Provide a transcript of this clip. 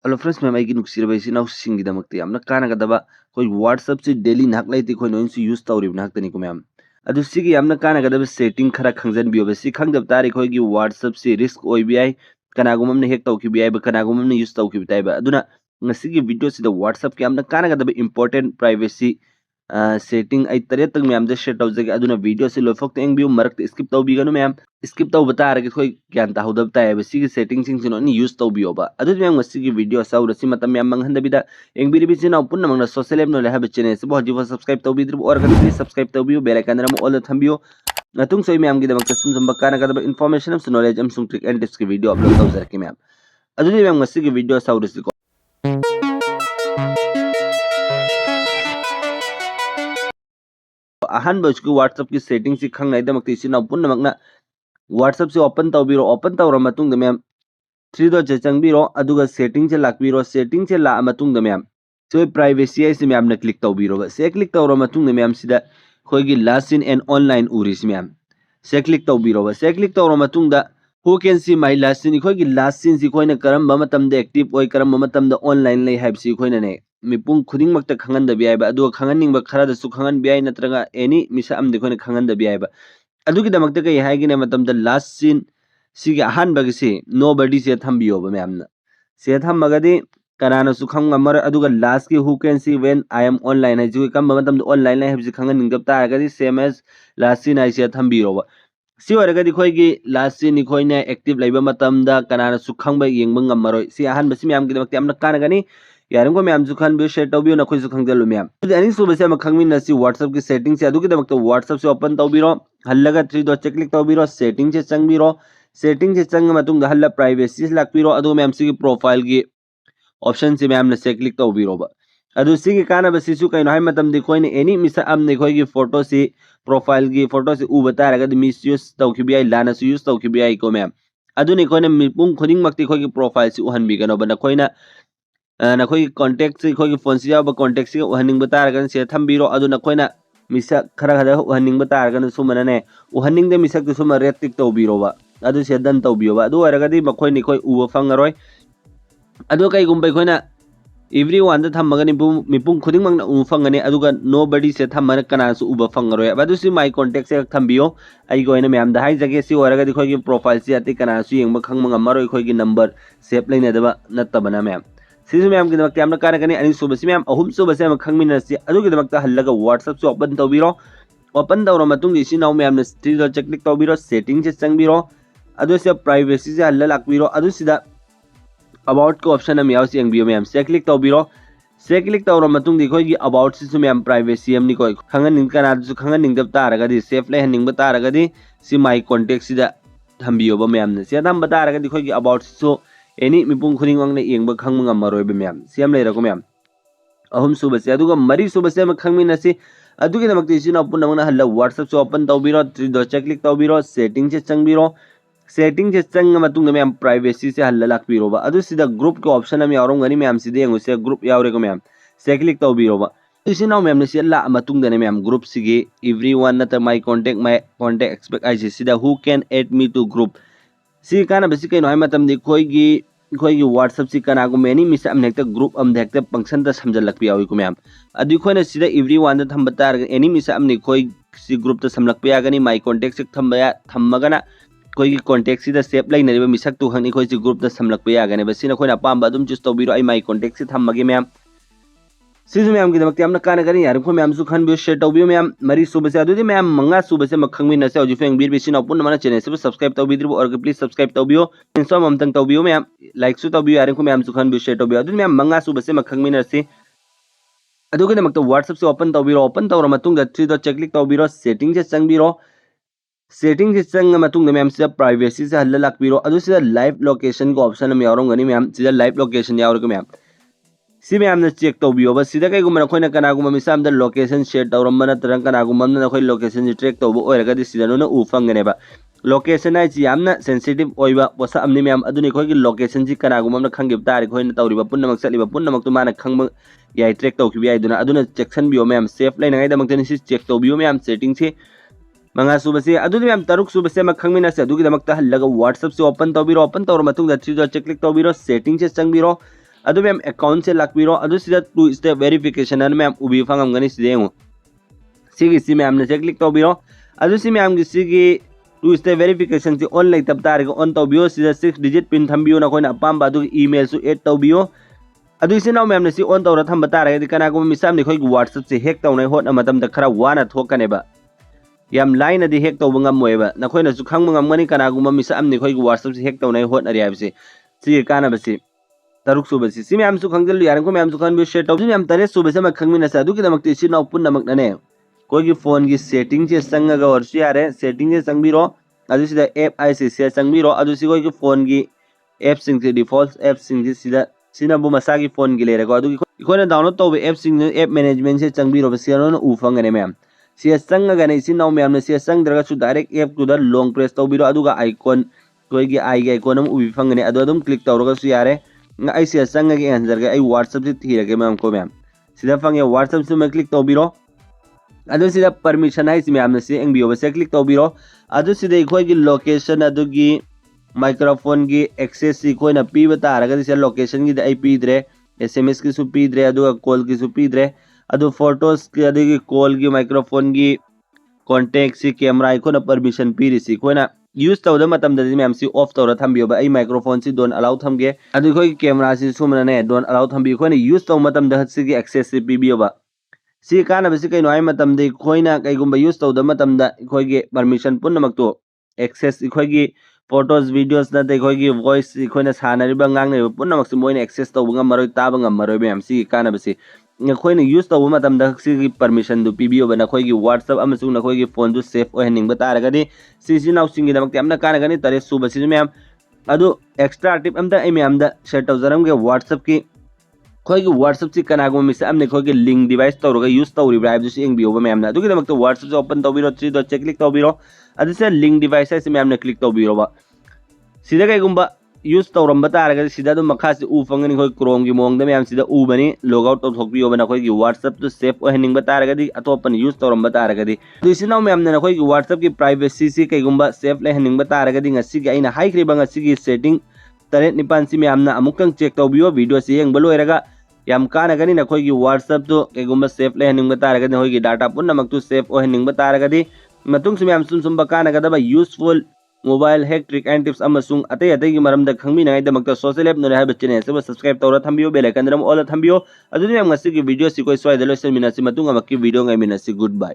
Hello friends ma'am आई नुक्सीब इनाउसिंगदमक्ते यामना कानागदबा कोई WhatsApp से daily नाक लाइते कोई नोइन से यूज तौरिब नाकतनी को मैम अदु सिगी यामना कानागदबा सेटिंग खरा खंगजन बियोबे सि खंगदब तारे कोई की व्हाट्सएप से रिस्क ओइ बियाई कनागुमम ने हेक तौकी बियाई कनागुमम ने यूज तौकी बिताइबा अदुना ngasiगी वीडियो सिदा व्हाट्सएप के यामना कानागदबा इंपोर्टेंट प्राइवेसी सेटिंग आई तरे तक मैम दे शेयर तौजगे अदुना वीडियो से लोफोक तेंग बियो मरक स्किप तौबिगनु मैम स्किप तौ बता रगे कोई ज्ञान ताहुदब ताए सिगी सेटिंग सिंग सिनो नि यूज तौबियोबा अदु मैम ngasiगी वीडियो साउरसी मतम मैम मंगहंदबिदा एंगबिरि बिसिना पुन्ना मंगना सोशल एप नो लेहा चैनल से बहुत जीवा सब्सक्राइब तौबिद्रु और कद प्लीज सब्सक्राइब तौबियो बेल आइकन रम ऑल थंबियो नतुंग सोई मैम की दमक सुन जंबा काना कदब इंफॉर्मेशन से नॉलेज एम सुंग ट्रिक एंड टिप्स की वीडियो अपलोड तौजरके मैम अदु मैम ngasiगी वीडियो साउरसी अहन बचको व्हाट्सएप की सेटिंग से खंगनाइदमक्ति सिना पुन्नमकना व्हाट्सएप से ओपन तौबिरो ओपन तौर मतुंग मैम थ्री डॉट से चंगबिरो अदुगा सेटिंग से लाकबिरो सेटिंग से ला मतुंग मैम सो प्राइवेसी से मैम ने क्लिक तौबिरो से क्लिक तौर मतुंग मैम सिदा खोगी लास्ट इन एंड ऑनलाइन उरिस मैम से क्लिक तौबिरो से क्लिक तौर मतुंग who can see my last seen खोगी लास्ट इन से खोइना करम मतमदे एक्टिव ओइ करम मतमदे ऑनलाइन ले हाइबसी खोइना ने मिपुंग खुदिंग मक्ता खंगन बियाइबा अदुगा खंगनिंग खरादसु खंगन बियाइ नत्रगा एनी मिसा अमदे खोइना खंगन बियाइबा अदुगी दमक्ता कई हाइगिने मतमदे लास्ट सीन सिगी अहानबगिसे नोबडी से थंबियोबा मैमना से थंबगदी कनानसु खंगमर अदुगा लास्ट की who can see when I am online है कम मतमदे ऑनलाइन ले हाइबसी खंगनिंग तारगदी सेम एज लास्ट सीन आई से थंबिरोबा सी ओरगदी खोइगी लास्ट सीन निखोइने एक्टिव लेबा मतमदा कनानसु खंगबा येंबा ngमरoi सी अहानबसी मैम की दमक्ता यामना कानगनी यारंगो मैम जुखान बे शेयर तौबियो नखोइ जुखंगजलु मैम अनी सुबसे म खंगमिन नसी व्हाट्सएप की सेटिंग से अदुगी दमक्ता व्हाट्सएप से ओपन तौबिरो हल्लगा थ्री डॉट से क्लिक तौबिरो सेटिंग से चंगबिरो सेटिंग से चंग मतुंग हल्ला प्राइवेसी से लाकबिरो अदु मैम सी प्रोफाइल की ऑप्शन से मैम ने से क्लिक तौबिरोबा अदु सिगी काना बसिसु कइनो हाय मतम दि कोइन एनी मिसा अम ने खोई की फोटो से प्रोफाइल की फोटो से उ बता रगा मिस यूज तौखिबियाई लाना से यूज तौखिबियाई को मैम अदु ने कोइन मिपुंग खुदिंग मक्ति खोई की प्रोफाइल से उहन बिगनो बना कोइना नखोई कांटेक्ट से खोई फोन से याब कांटेक्ट से उहनिंग बता रगा से थंबिरो अदु नखोइना मिसा खरा खरा उहनिंग बता रगा सुमनने उहनिंग दे मिसक तो सुम रेट टिक तौबिरोबा अदु से दन तौबियोबा अदु अरगदी मखोइ नि खोई उ फंगरोय अदु कईगुम बखोइना एवरीवन द थमगनी मिपुंग खुदिंग मंगना उ फंगने अदुगा नोबडी से थमन कनासु उब फंगरोय अदु सि माई कांटेक्ट से थंबियो आई गोइना मैम द हाई जगे सि ओरगदी खोई की प्रोफाइल से अति कनासु येंग खंग मंगमरोय खोई की नंबर सेव लेनेदबा नत्तबना मैम सिसु मैम की दमक यामना कारगनी अनि सुबसी मैम अहुम सुबसे हम खंगमिनसी अदुगी दमक हल्लगा व्हाट्सएप से ओपन तौबिरो ओपन तौर मतुंग इसी नाउ मैम ने थ्री डॉट से क्लिक तौबिरो सेटिंग से चंगबिरो अदु से प्राइवेसी से हल्ला लाकबिरो अदु सिदा अबाउट को ऑप्शन हम यावसी एंगबियो मैम से क्लिक तौबिरो से क्लिक तौर मतुंग दिखोई की अबाउट से मैम प्राइवेसी हम निको खंगन निंग कनादसु खंगन निंग दब तारगदी सेफ ले हनिंग बतारगदी सि माई कांटेक्ट सिदा थंबियोबा मैम ने से थम बतारगदी दिखोई की अबाउट सो एनी मिपुंग खुनिंग वांगने येंग खंग मंगमरोय मैम सेम ले रको मैम अहुम सुबसे अदुगा मरी सुबसे हम खंगमिनसी अदुगी दमक्ति सिना पुनमना हल्ला व्हाट्सएप से ओपन तौबिरो थ्री डॉट से क्लिक तौबिरो सेटिंग से चंगबिरो सेटिंग से चंग मतुंग मैम प्राइवेसी से हल्ला लाकबिरोबा अदु सिदा ग्रुप के ऑप्शन हम यावरंगनी मैम सिदे से ग्रुप यावरेको मैम से क्लिक तौबिरोबा इसिनाउ मैम ने से ला मतुंग दने मैम ग्रुप सिगे एवरीवन नत माय कांटेक्ट एक्सपेक्ट आई सिदा who can add me to group सी काना बसी कइनो हाय मतम दि खोई व्हाट्सएप से कनागु मेनी मिस अम नेक्ट ग्रुप अम देखते फंक्शन द समझल लक पियावी को मैम अदि खोइना सिदा एवरीवन द थम बता एनी मिस अम ने खोई सी ग्रुप त समलक पियागनी माय कांटेक्ट से थमगना कोई कांटेक्ट से सेव लाइनरिबा मिसक तु हंगनी खोई सी ग्रुप द समलक पियागने बसिना खोइना पाम अदुम चूज तौबिरो आई माय कांटेक्ट से थमगे मैम सिजु मैम की दमक यामना काना करी यार को मैम सु खन बियो शेयर तौबियो मैम मरी सुबसे अदुदि मैम मंगा सुबसे मखंगमि नसे औजु फेंग बीर बिसिन अपुन मन चैनल से सब्सक्राइब तौबिद्रु और प्लीज सब्सक्राइब तौबियो इंसो ममतंग तौबियो मैम लाइक सु तौबियो यार को मैम सु खन बियो शेयर तौबियो अदुदि मैम मंगा सुबसे मखंगमि नसे अदुगे दमक तो व्हाट्सएप से ओपन तौबिरो ओपन तौर मतुंग द थ्री डॉट क्लिक तौबिरो सेटिंग से चंगबिरो सेटिंग से चंग मतुंग मैम से प्राइवेसी से हल्ला लाकबिरो अदु से लाइव लोकेशन को ऑप्शन हम यावरंगनी मैम से लाइव लोकेशन यावरको मैम सी मैम ने चेक तौबियो बस सिदा कईगुम खोइना कनागुम मिसाम द लोकेशन शेयर तौरम नत्रंग कनागुम न खोइ लोकेशन ट्रैक तौबो ओरगदी सिदानो उ फंगनेबा लोकेशन आई ची यामना सेंसिटिव ओइबा पोसा अमनि मैम अदुनि खोइ की लोकेशन जी कनागुम न खंगिब तारि खोइना तौरिबा पुन्नमक चलिबा पुन्नमक तु माना खंग याइ ट्रैक तौखिबि याइदुना अदुना चेक्शन बियो मैम सेफ लाइनगाइ दमक नि चेक तौबियो मैम सेटिंग से मंगा सुबसे अदुदि मैम तरुक सुबसे म खंगमिना से अदुगी दमक हल्लगा व्हाट्सएप से ओपन तौबिरो ओपन तौर मतुंग द थ्री डॉट क्लिक तौबिरो सेटिंग से चंगबिरो अदु मैम अकाउंट से लाक्बिरो अदु सिदा टू स्टेप वेरिफिकेशन अन मैम उबी फंगमगनी सिदे यंगो सिगी सि मैम ने से क्लिक तौबिरो अदु सि मैम गी सिगी टू स्टेप वेरिफिकेशन से ऑन लाइक तब तारे ऑन तौबियो सिदा 6 डिजिट पिन थंबियो ना कोइना अपाम बादु ईमेल सु ऐड तौबियो अदु इसे नाउ मैम ने सि ऑन तौरा थंब तारे दि कना को मिसाम ने खोइ WhatsApp से हैक तौनै होट न मतम द खरा वाना थोकनेबा याम लाइन दि हैक तौब ngam नखोइना सु खंग ngam कना को मिसाम ने खोइ WhatsApp से हैक तौनै होट न रियाबसे सि काना बसे तरुक सुबसी सि मैम सु खंगल यारन को मैम सु खन बि शेयर तौब मैम तरे सुबसे म खंगमिना सा अदु कि दमक्ति सि नाउ पुन नमक नने कोई की फोन की सेटिंग से संगगा और सि यारे सेटिंग से संगबिरो अदु सिदा ऐप आईसी से संगबिरो अदु सि कोई की फोन की ऐप सिंग से डिफॉल्ट ऐप सिंग से सिदा सिना बु मसा की फोन की लेरे को अदु इकोने डाउनलोड तौब ऐप सिंग ऐप मैनेजमेंट से संगबिरो बसे नो उ फंगने मैम सि संगगा ने सि नाउ मैम ने सि संगद्रगा सु direct app to the long press तौबिरो अदुगा आइकॉन कोई की आई के आइकॉन उ फंगने अदु अदुम क्लिक तौरगा सु यारे आई सि संगगे आंसर के आई WhatsApp से थीरगे मैम को मैम सिदा फंगे WhatsApp से मैं क्लिक तौबिरो अदु सिदा परमिशन है इसमें हमने से एंबियो बसे क्लिक तौबिरो अदु सिदा इखोय की लोकेशन अदु की माइक्रोफोन की एक्सेस सी कोई ना पी बता रगा से लोकेशन की आई पी द्रे SMS की सु पी द्रे अदु कॉल की सु पी द्रे अदु फोटोस की अदु की कॉल की माइक्रोफोन की कांटेक्ट सी कैमरा इखोना परमिशन पी रिसी कोई ना यूज तौद मतम ददि मैम सी ऑफ तौर थंबियो बा आई माइक्रोफोन सी डोन अलाउ थंगे अदु कोई कैमरा सी सुमने डोन अलाउ थंबी कोई यूज तौ मतम द सी की एक्सेस सी पीबियो बा सी काना बसी कई नोय मतम दे खोइना कईगुंबा यूज तौद मतम द खोइ के परमिशन पुनमक तो एक्सेस खोइ की फोटोस वीडियोस न दे खोइ की वॉइस खोइना सानरिबा ngang पुनमक से मोइन एक्सेस तौब ngam ताब ngam मैम सी काना बसी खोइना यूज तौब मतम द सी की परमिशन दु पीबियो बना खोइ की WhatsApp अमसुंग न खोइ की फोन दु सेफ ओहनिंग बतारगदि सी नाउ सिंगी दमक यामना काना गनि तरे सुबसी मैम अदु एक्स्ट्रा टिप अमदा आई मैम द शेयर तौजरम के WhatsApp की खोइ की WhatsApp से कनागो मिस हमने खोइ की लिंक डिवाइस तौरगा यूज तौरिब्रा हाइबदु से एंग बियोबा मैम ना दुगी दमक तो WhatsApp से ओपन तौबिरो थ्री डॉट क्लिक तौबिरो अदु से लिंक डिवाइस से मैम ने क्लिक तौबिरो बा सिदा कईगुंबा यूज तौरम बतारगा सिदा दु मखा से उ फंगनी खोइ क्रोम की मोंग द मैम सिदा उ बनी लॉग आउट तो थोक बियोबा ना खोइ की WhatsApp तो सेफ ओहनिंग बतारगा दी अतोपन यूज तौरम बतारगा दी दुइसे नाउ मैम ने खोइ की WhatsApp की प्राइवेसी से कईगुंबा सेफ लेहनिंग बतारगा दी ngasi की आइना हाइक्रिबा ngasi की सेटिंग तरे निपान सी मैम ना अमुकंग चेक तौबियो वीडियो से यंग बलोयरगा याम कानगनी नखोई की WhatsApp तो केगुम सेफ लेहनिंग बतारगदि होई की डाटा पुनमक तो सेफ ओहनिंग बतारगदि मतुंग से मैम सुन सुंबा कानगदबा useful mobile hack trick and tips अमसुंग अतै अतै की मरमदा खंगमिनाय दमकता सोशल ऐप नोरे हाबे चैनल से सब्सक्राइब तौरा थंबियो बेल आइकन दरम ऑल थंबियो अदुनि मैम ngasi की वीडियो सी कोई स्वाइदलो से मिनासी मतुंग अमकी वीडियो ngai मिनासी गुड बाय।